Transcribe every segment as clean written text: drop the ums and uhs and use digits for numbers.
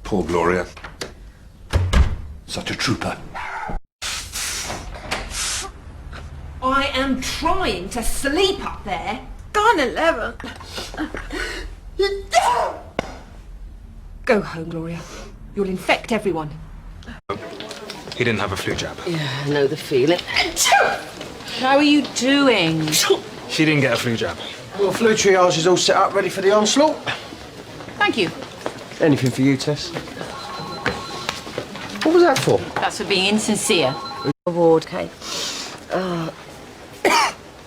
Poor Gloria. Such a trooper. I am trying to sleep up there. Gone 11. Go home, Gloria. You'll infect everyone. He didn't have a flu jab. Yeah, I know the feeling. How are you doing? She didn't get a flu jab. Well, flu triage is all set up, ready for the onslaught. Thank you. Anything for you, Tess? What was that for? That's for being insincere. Award, Kate. Oh.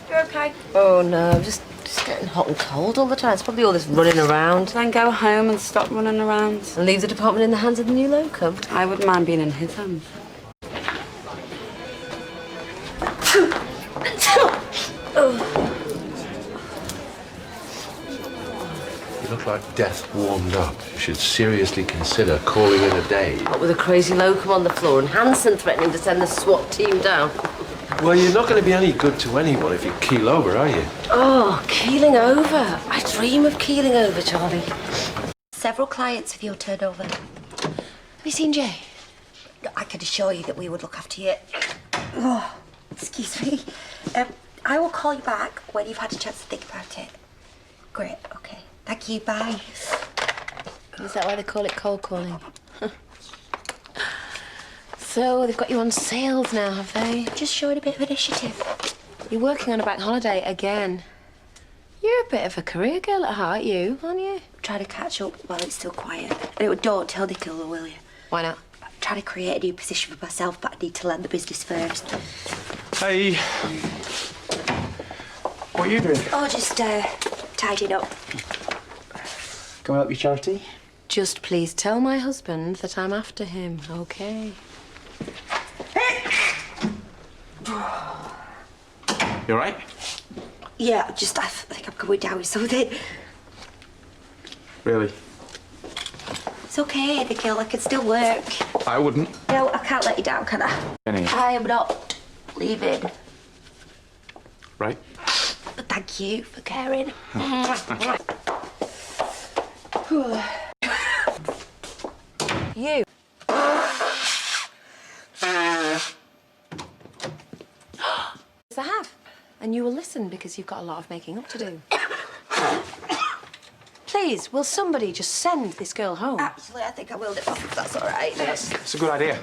You're okay? Oh, no, I'm just getting hot and cold all the time. It's probably all this running around. Then go home and stop running around. And leave the department in the hands of the new locum. I wouldn't mind being in his hands. You look like death warmed up. You should seriously consider calling it a day. What with a crazy locum on the floor and Hanson threatening to send the SWAT team down. Well, you're not going to be any good to anyone if you keel over, are you? Oh, keeling over. I dream of keeling over, Charlie. Several clients of your turnover. Have you seen Jay? I can assure you that we would look after you. Oh, excuse me. I will call you back when you've had a chance to think about it. Great, okay. Thank you, bye. Is that why they call it cold calling? So, they've got you on sales now, have they? Just showing a bit of initiative. You're working on a bank holiday again. You're a bit of a career girl at heart, you, aren't you? Try to catch up while it's still quiet. And don't tell Nicola, will you? Why not? I'm trying to create a new position for myself, but I need to learn the business first. Hey. What are you doing? Oh, just tidying up. Can I help you, Charity? Just please tell my husband that I'm after him, okay? You all right? Yeah, I think I'm going down with something. Really? It's okay, Nicola, I can still work. I wouldn't. No, I can't let you down, can I? Jenny. I am not leaving. Right? But thank you for caring. You. Yes, I have. And you will listen because you've got a lot of making up to do. Please, will somebody just send this girl home? Actually, I think I will, if that's all right. It's a good idea.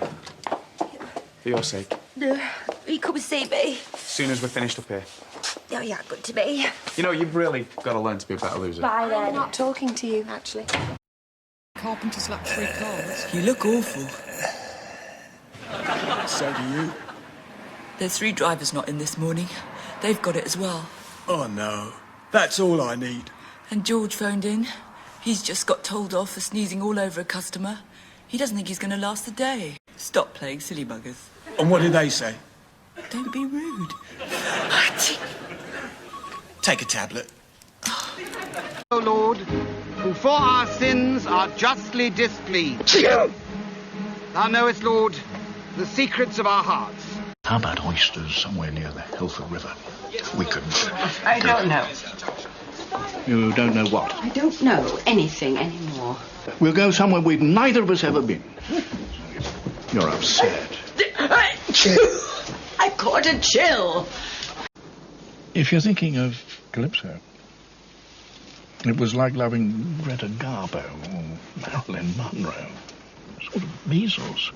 For your sake. Will you come and see me? As soon as we're finished up here. Oh, yeah, good to me. You know, you've really got to learn to be a better loser. Bye, then. I'm not talking to you, actually. Carpenter's luxury cars. You look awful. So do you. There's 3 drivers not in this morning. They've got it as well. Oh, no. That's all I need. And George phoned in. He's just got told off for sneezing all over a customer. He doesn't think he's going to last the day. Stop playing silly buggers. And what did they say? Don't be rude. Take a tablet. O Lord, who for our sins are justly displeased. Thou knowest, Lord, the secrets of our hearts. How about oysters somewhere near the Hilford River? We could... I don't know. You don't know what? I don't know anything anymore. We'll go somewhere we've neither of us ever been. You're upset. I caught a chill. If you're thinking of Calypso, it was like loving Greta Garbo or Marilyn Monroe. Sort of measles.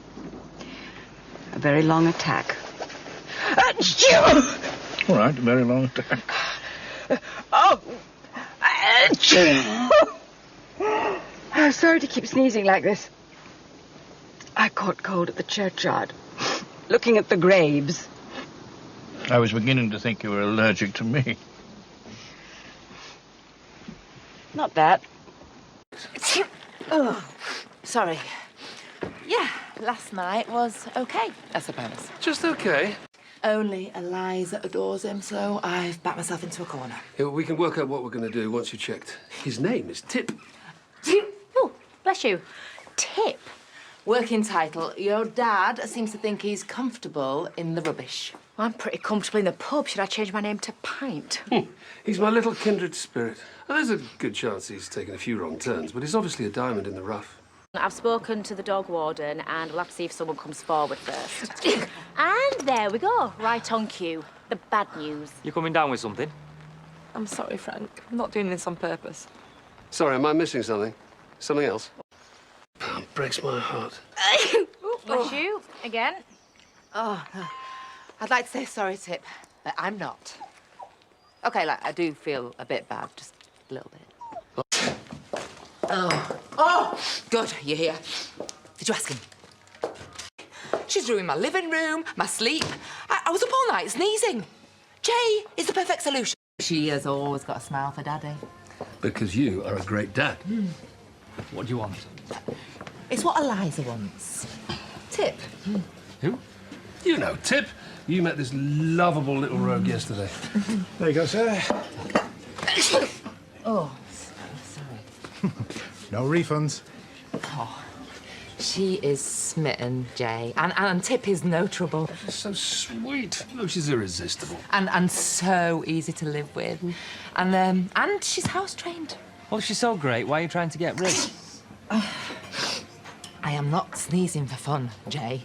A very long attack. All right, a very long attack. Oh! I'm sorry to keep sneezing like this. I caught cold at the churchyard, looking at the graves. I was beginning to think you were allergic to me. Not that. Oh, sorry. Yeah, last night was okay, I suppose. Just okay. Only Eliza adores him, so I've backed myself into a corner. Yeah, well, we can work out what we're going to do once you checked. His name is Tip. Oh, bless you. Tip. Working title, your dad seems to think he's comfortable in the rubbish. I'm pretty comfortable in the pub. Should I change my name to Pint? He's my little kindred spirit. And there's a good chance he's taken a few wrong turns, but he's obviously a diamond in the rough. I've spoken to the dog warden and we'll have to see if someone comes forward first. And there we go, right on cue. The bad news. You coming down with something? I'm sorry, Frank. I'm not doing this on purpose. Sorry, am I missing something? Something else? Oh, it breaks my heart. Bless you, again. Oh, I'd like to say sorry, Tip, but I'm not. OK, like, I do feel a bit bad, just a little bit. Oh, good, you're here. Did you ask him? She's ruined my living room, my sleep. I was up all night sneezing. Jay is the perfect solution. She has always got a smile for Daddy. Because you are a great dad. What do you want? It's what Eliza wants. Tip. Who? You know, Tip. You met this lovable little rogue yesterday. There you go, sir. Oh, sorry. No refunds. Oh, she is smitten, Jay. And Tip is no trouble. She's so sweet. Look, she's irresistible. And so easy to live with. And she's house-trained. Well, if she's so great, why are you trying to get rid? I am not sneezing for fun, Jay.